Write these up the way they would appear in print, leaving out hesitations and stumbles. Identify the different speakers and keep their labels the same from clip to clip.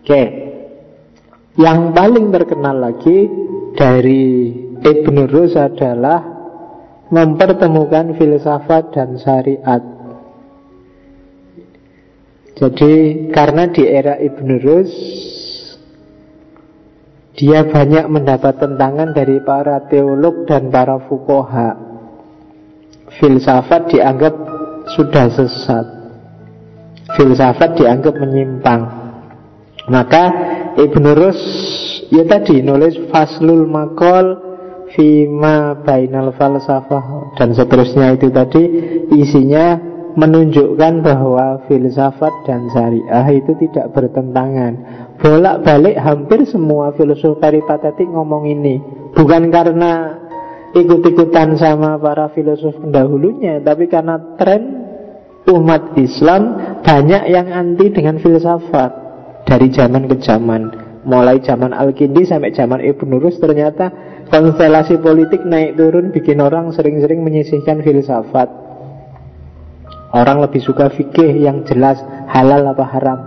Speaker 1: Oke. Yang paling terkenal lagi dari Ibn Rus adalah mempertemukan filsafat dan syariat. Jadi karena di era Ibn Rus dia banyak mendapat tentangan dari para teolog dan para fuqaha. Filsafat dianggap sudah sesat, filsafat dianggap menyimpang. Maka Ibn Rus ya tadi nulis Faslul Maqal Fima Bainal Falsafah dan seterusnya. Itu tadi isinya menunjukkan bahwa filsafat dan syariah itu tidak bertentangan. Bolak-balik hampir semua filsuf peripatetik ngomong ini. Bukan karena ikut-ikutan sama para filsuf pendahulunya, tapi karena tren umat Islam banyak yang anti dengan filsafat dari zaman ke zaman. Mulai zaman Al-Kindi sampai zaman Ibn Rus, ternyata konstelasi politik naik turun bikin orang sering-sering menyisihkan filsafat. Orang lebih suka fikih yang jelas halal apa haram.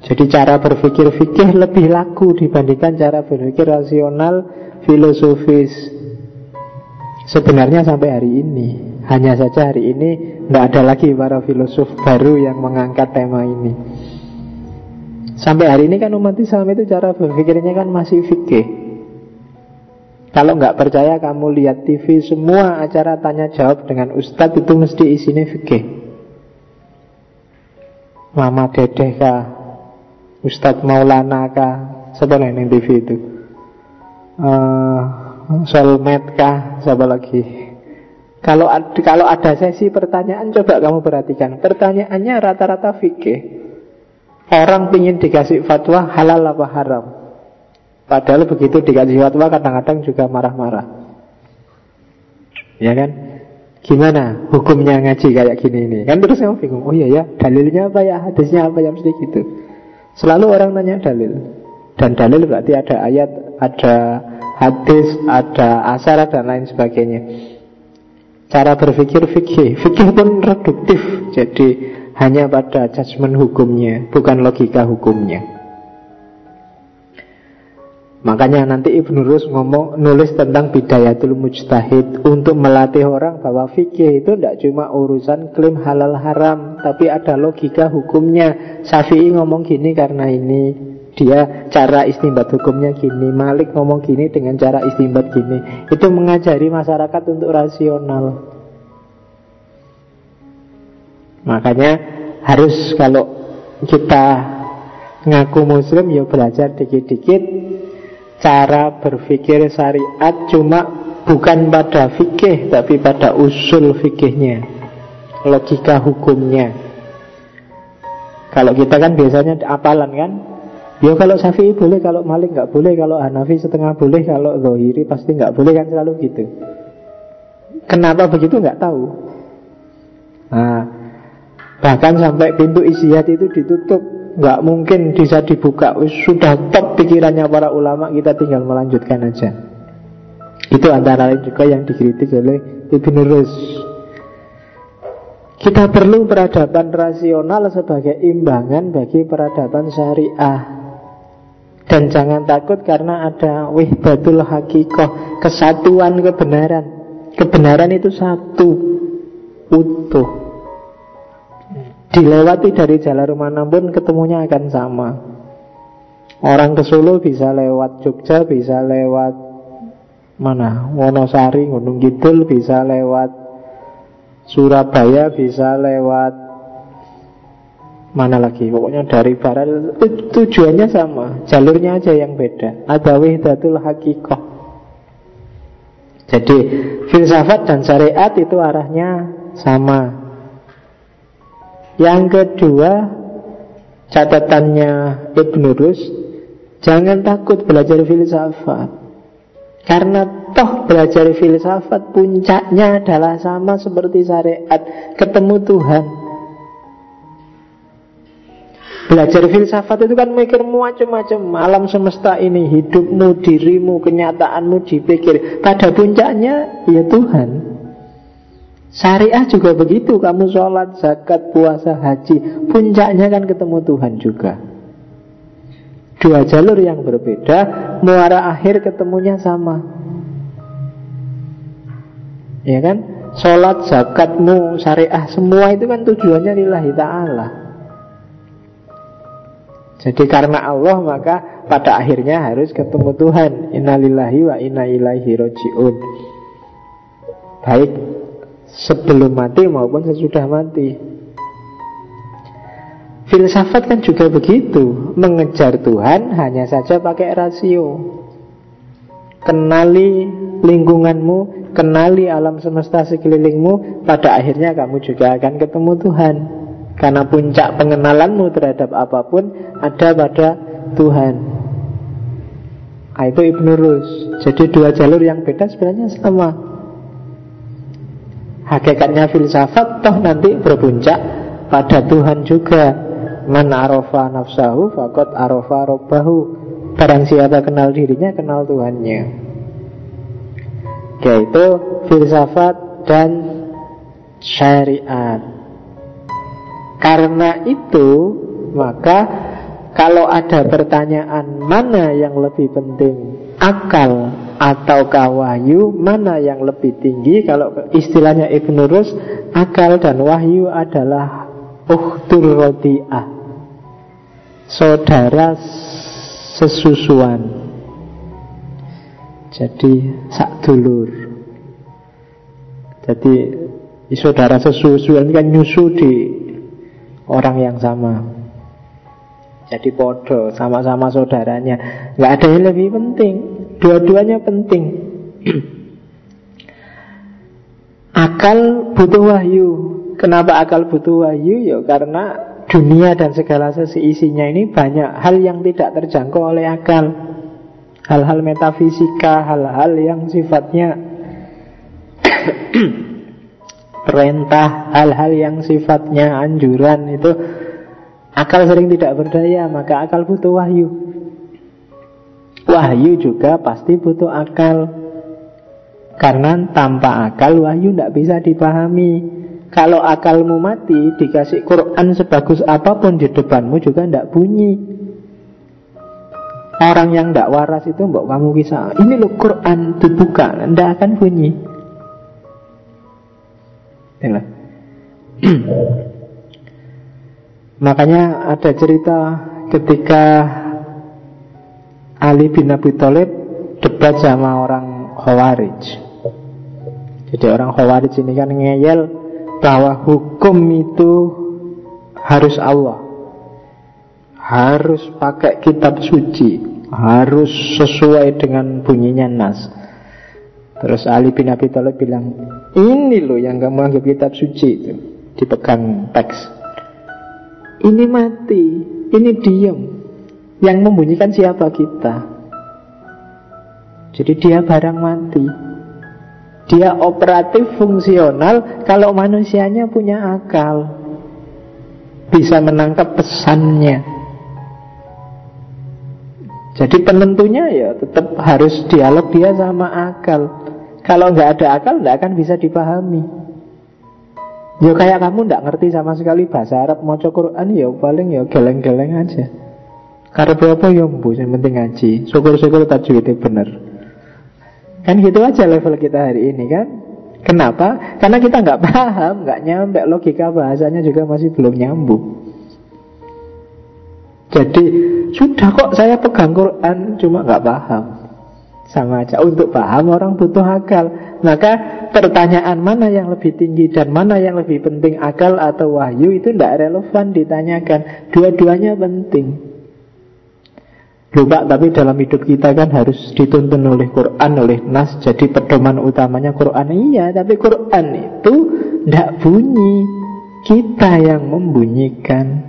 Speaker 1: Jadi cara berpikir fikih lebih laku dibandingkan cara berpikir rasional filosofis. Sebenarnya sampai hari ini, hanya saja hari ini tidak ada lagi para filosof baru yang mengangkat tema ini. Sampai hari ini kan umat Islam itu cara berpikirnya kan masih fikih. Kalau nggak percaya kamu lihat TV, semua acara tanya jawab dengan ustadz itu mesti isinya fikih. Mama Dedeh kah, Ustadz Maulana kah, siapa yang TV itu, Solmed kah, siapa lagi. Kalau ada sesi pertanyaan, coba kamu perhatikan, pertanyaannya rata-rata fikih. Orang pingin dikasih fatwa halal apa haram, padahal begitu dikasih fatwa kadang-kadang juga marah-marah. Ya kan? Gimana hukumnya ngaji kayak gini ini? Kan terus kamu bingung, oh iya ya, dalilnya apa ya, hadisnya apa ya, mesti gitu. Selalu orang nanya dalil. Dan dalil berarti ada ayat, ada hadis, ada asar, dan lain sebagainya. Cara berpikir fikih. Fikih pun reduktif. Jadi hanya pada judgement hukumnya, bukan logika hukumnya. Makanya nanti Ibn Rus nulis tentang Bidayatul Mujtahid, untuk melatih orang bahwa fikih itu tidak cuma urusan klaim halal haram, tapi ada logika hukumnya. Syafi'i ngomong gini karena ini, dia cara istinbat hukumnya gini. Malik ngomong gini dengan cara istinbat gini. Itu mengajari masyarakat untuk rasional. Makanya harus kalau kita ngaku muslim ya belajar dikit-dikit cara berpikir syariat, cuma bukan pada fikih tapi pada usul fikihnya, logika hukumnya. Kalau kita kan biasanya apalan kan, ya kalau Syafi'i boleh, kalau Malik nggak boleh, kalau Hanafi setengah boleh, kalau Zahiri pasti nggak boleh, kan selalu gitu. Kenapa begitu nggak tahu. Nah, bahkan sampai pintu ijtihad itu ditutup, nggak mungkin bisa dibuka. Sudah top pikirannya para ulama, kita tinggal melanjutkan aja. Itu antara lain juga yang dikritik oleh Ibn Rus. Kita perlu peradaban rasional sebagai imbangan bagi peradaban syariah. Dan jangan takut karena ada wihdatul hakikoh, kesatuan kebenaran. Kebenaran itu satu, utuh. Dilewati dari jalan manapun ketemunya akan sama. Orang ke Solo bisa lewat Jogja, bisa lewat mana, Wonosari, Gunung Kidul, bisa lewat Surabaya, bisa lewat mana lagi, pokoknya dari barat. Tujuannya sama, jalurnya aja yang beda. Ada wihdatul hakikoh. Jadi filsafat dan syariat itu arahnya sama. Yang kedua, catatannya Ibn Rus, jangan takut belajar filsafat. Karena toh belajar filsafat puncaknya adalah sama seperti syariat, ketemu Tuhan. Belajar filsafat itu kan mikir macam-macam, alam semesta ini, hidupmu, dirimu, kenyataanmu dipikir. Pada puncaknya ya Tuhan. Syariah juga begitu, kamu sholat, zakat, puasa, haji, puncaknya kan ketemu Tuhan juga. Dua jalur yang berbeda, muara akhir ketemunya sama. Ya kan? Sholat, zakatmu, syariah, semua itu kan tujuannya lillahi ta'ala. Jadi karena Allah, maka pada akhirnya harus ketemu Tuhan. Innalillahi wa inna ilaihi roji'un. Baik sebelum mati maupun sesudah mati. Filsafat kan juga begitu. Mengejar Tuhan hanya saja pakai rasio. Kenali lingkunganmu, kenali alam semesta sekelilingmu, pada akhirnya kamu juga akan ketemu Tuhan. Karena puncak pengenalanmu terhadap apapun ada pada Tuhan. Itu Ibn Rus. Jadi dua jalur yang beda sebenarnya sama. Hakikatnya filsafat toh nanti berpuncak pada Tuhan juga. Man arofa nafsahu faqad arofa robbahu. Barang siapa kenal dirinya, kenal Tuhannya. Yaitu filsafat dan syariat. Karena itu, maka kalau ada pertanyaan mana yang lebih penting, akal atau wahyu, mana yang lebih tinggi? Kalau istilahnya Ibn Rus, akal dan wahyu adalah ukhtur rodi'ah, saudara sesusuan. Jadi sak dulur. Jadi saudara sesusuan kan nyusu di orang yang sama. Jadi podo, sama-sama saudaranya. Nggak ada yang lebih penting. Dua-duanya penting. Akal butuh wahyu. Kenapa akal butuh wahyu? Ya karena dunia dan segala isinya ini banyak hal yang tidak terjangkau oleh akal. Hal-hal metafisika, hal-hal yang sifatnya perintah, hal-hal yang sifatnya anjuran, itu akal sering tidak berdaya, maka akal butuh wahyu. Wahyu juga pasti butuh akal. Karena tanpa akal wahyu tidak bisa dipahami. Kalau akalmu mati, dikasih Quran sebagus apapun di depanmu juga tidak bunyi. Orang yang tidak waras itu mbok kamu kisah, ini loh Quran dibuka, tidak akan bunyi. Makanya ada cerita ketika Ali bin Abi Thalib debat sama orang Khawarij. Jadi orang Khawarij ini kan ngeyel bahwa hukum itu harus Allah, harus pakai kitab suci, harus sesuai dengan bunyinya nas. Terus Ali bin Abi Thalib bilang, ini loh yang kamu anggap kitab suci itu, dipegang teks. Ini mati, ini diam. Yang membunyikan siapa? Kita. Jadi dia barang mati. Dia operatif fungsional kalau manusianya punya akal, bisa menangkap pesannya. Jadi penentunya ya tetap harus dialog dia sama akal. Kalau nggak ada akal nggak akan bisa dipahami. Ya kayak kamu nggak ngerti sama sekali bahasa Arab, maca Quran ya paling ya geleng-geleng aja. Karena apa ya mbu, yang penting ngaji. Syukur-syukur tajwidnya bener. Kan gitu aja level kita hari ini kan. Kenapa? Karena kita nggak paham, nggak nyampe, logika bahasanya juga masih belum nyambung. Jadi sudah kok saya pegang Quran, cuma nggak paham. Sama aja, untuk paham orang butuh akal. Maka pertanyaan mana yang lebih tinggi dan mana yang lebih penting, akal atau wahyu, itu tidak relevan ditanyakan. Dua-duanya penting. Lupa, tapi dalam hidup kita kan harus dituntun oleh Quran, oleh nas. Jadi pedoman utamanya Quran. Iya, tapi Quran itu tidak bunyi, kita yang membunyikan,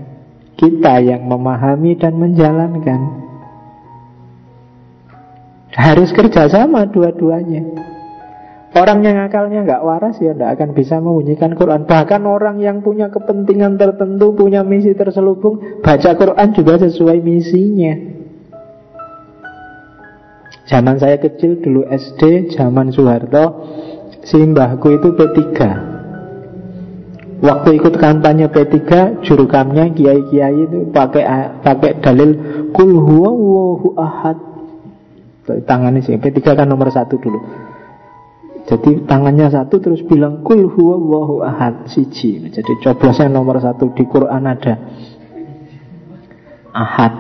Speaker 1: kita yang memahami dan menjalankan. Harus kerjasama dua-duanya. Orang yang akalnya nggak waras ya tidak akan bisa membunyikan Quran. Bahkan orang yang punya kepentingan tertentu, punya misi terselubung, baca Quran juga sesuai misinya. Zaman saya kecil dulu SD, zaman Soeharto, si mbahku itu P3. waktu ikut kampanye P3, jurukamnya kiai-kiai itu pakai dalil kul huwallahu ahad. Tangannya sih P3 kan nomor 1 dulu. Jadi tangannya 1 terus bilang kul huwallahu ahad siji. Jadi coblosnya nomor 1 di Quran ada ahad.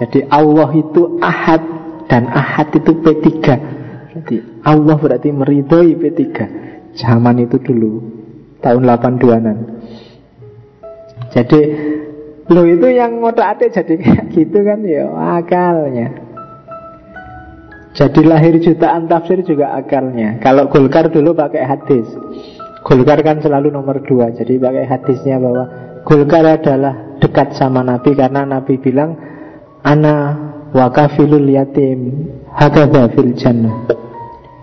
Speaker 1: Jadi Allah itu ahad dan ahad itu P3. Jadi Allah berarti meridhoi P3. Zaman itu dulu, tahun 82-an. Jadi lo itu yang ngotak-atik jadi kayak gitu kan ya akalnya. Jadi lahir jutaan tafsir juga akalnya. Kalau Golkar dulu pakai hadis. Golkar kan selalu nomor 2. Jadi pakai hadisnya bahwa Golkar adalah dekat sama Nabi karena Nabi bilang ana wa kafilul yatim hakadha fil jannah.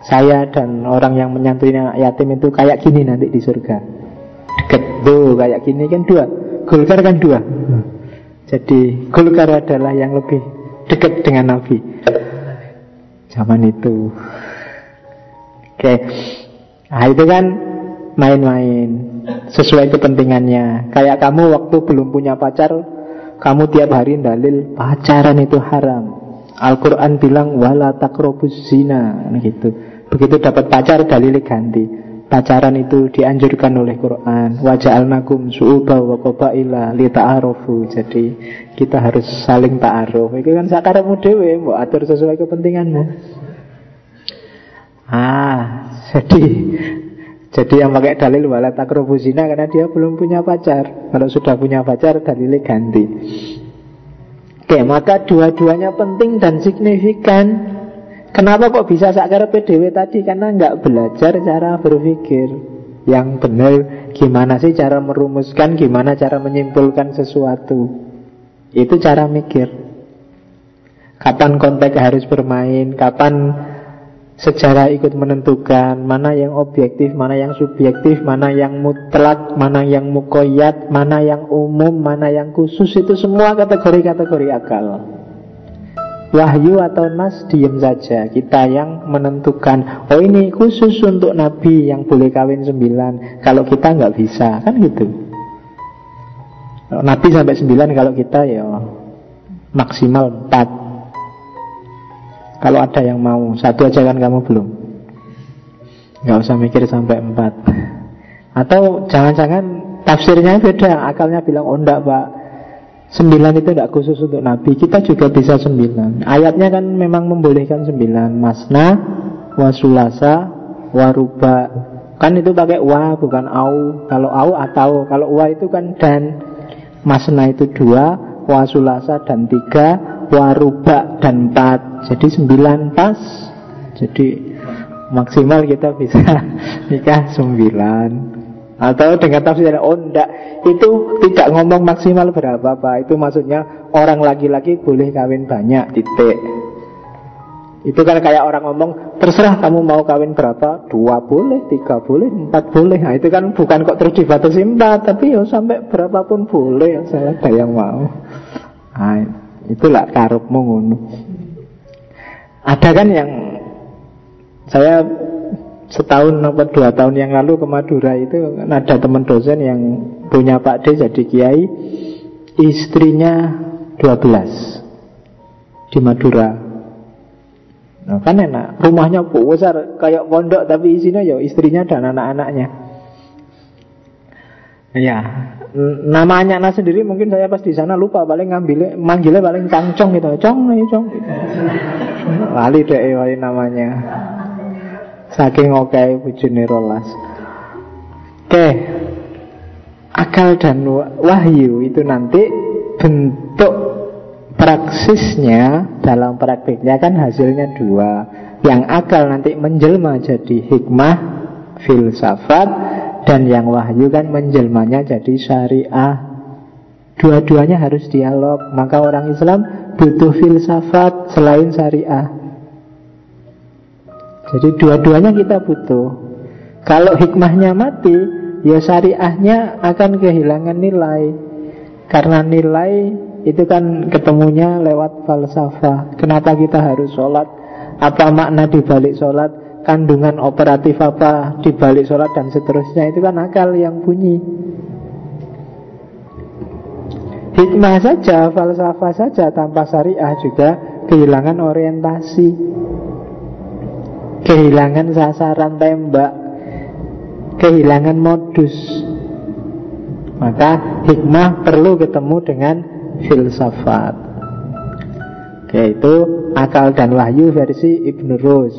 Speaker 1: Saya dan orang yang menyantuni anak yatim itu kayak gini nanti di surga. Dekat tuh kayak gini kan 2. Golkar kan 2. Jadi Golkar adalah yang lebih dekat dengan Nabi zaman itu. Oke. Nah itu kan main-main sesuai kepentingannya. Kayak kamu waktu belum punya pacar, kamu tiap hari dalil pacaran itu haram. Al-Quran bilang wala taqrabuz zina gitu. Begitu dapat pacar dalilnya ganti. Pacaran itu dianjurkan oleh Quran. Wa ja'alnakum syu'uban wa qabaila lita'arufu. Jadi kita harus saling ta'aruf. Itu kan sakarepmu dhewe, mbok atur sesuai kepentinganmu. Jadi yang pakai dalil wala taqrabu zina karena dia belum punya pacar. Kalau sudah punya pacar dalilnya ganti. Oke, maka dua-duanya penting dan signifikan. Kenapa kok bisa sakarep dhewe tadi? Karena nggak belajar cara berpikir yang benar. Gimana sih cara merumuskan, gimana cara menyimpulkan sesuatu. Itu cara mikir. Kapan konteks harus bermain, kapan sejarah ikut menentukan mana yang objektif, mana yang subjektif, mana yang mutlak, mana yang muqayyad, mana yang umum, mana yang khusus. Itu semua kategori-kategori akal. Wahyu atau nas diem saja. Kita yang menentukan. Oh ini khusus untuk Nabi yang boleh kawin 9. Kalau kita nggak bisa, kan gitu. Nabi sampai 9, kalau kita ya maksimal 4. Kalau ada yang mau 1 aja kan kamu belum. Nggak usah mikir sampai 4. Atau jangan-jangan tafsirnya beda. Akalnya bilang oh enggak pak, 9 itu tidak khusus untuk Nabi. Kita juga bisa 9. Ayatnya kan memang membolehkan 9. Masna, wasulasa, waruba. Kan itu pakai wa bukan au. Kalau au atau. Kalau wa itu kan dan. Masna itu 2, wasulasa dan 3, waruba dan 4. Jadi 9 pas. Jadi maksimal kita bisa nikah 9. Atau dengan tafsir oh enggak, itu tidak ngomong maksimal berapa Pak. Itu maksudnya orang laki-laki boleh kawin banyak, titik. Itu kan kayak orang ngomong terserah kamu mau kawin berapa, 2 boleh, 3 boleh, 4 boleh. Nah itu kan bukan kok terus dibatasi 4, tapi ya sampai berapapun boleh, saya ada yang mau. Nah itulah karepmu ngono. Ada kan yang saya setahun atau 2 tahun yang lalu ke Madura itu ada teman dosen yang punya Pak D jadi kiai, istrinya 12 di Madura. Nah, kan enak, rumahnya besar kayak pondok tapi isinya ya istrinya dan anak-anaknya. Ya, nama anak sendiri mungkin saya pas di sana lupa, paling manggilnya paling cangcong gitu, cong gitu. Lali deh namanya. Saking oke bujune rolas. Oke. Akal dan wahyu itu nanti bentuk praksisnya dalam praktiknya kan hasilnya 2. Yang akal nanti menjelma jadi hikmah, filsafat, dan yang wahyu kan menjelmanya jadi syariah. Dua-duanya harus dialog. Maka orang Islam butuh filsafat selain syariah. Jadi dua-duanya kita butuh. Kalau hikmahnya mati, ya syariahnya akan kehilangan nilai. Karena nilai itu kan ketemunya lewat falsafah. Kenapa kita harus sholat? Apa makna dibalik sholat? kandungan operatif apa di balik sholat dan seterusnya, itu kan akal yang bunyi. Hikmah saja, falsafah saja tanpa syariah juga kehilangan orientasi, kehilangan sasaran tembak, kehilangan modus. Maka hikmah perlu ketemu dengan filsafat. Yaitu Akal dan Wahyu versi Ibn Rus.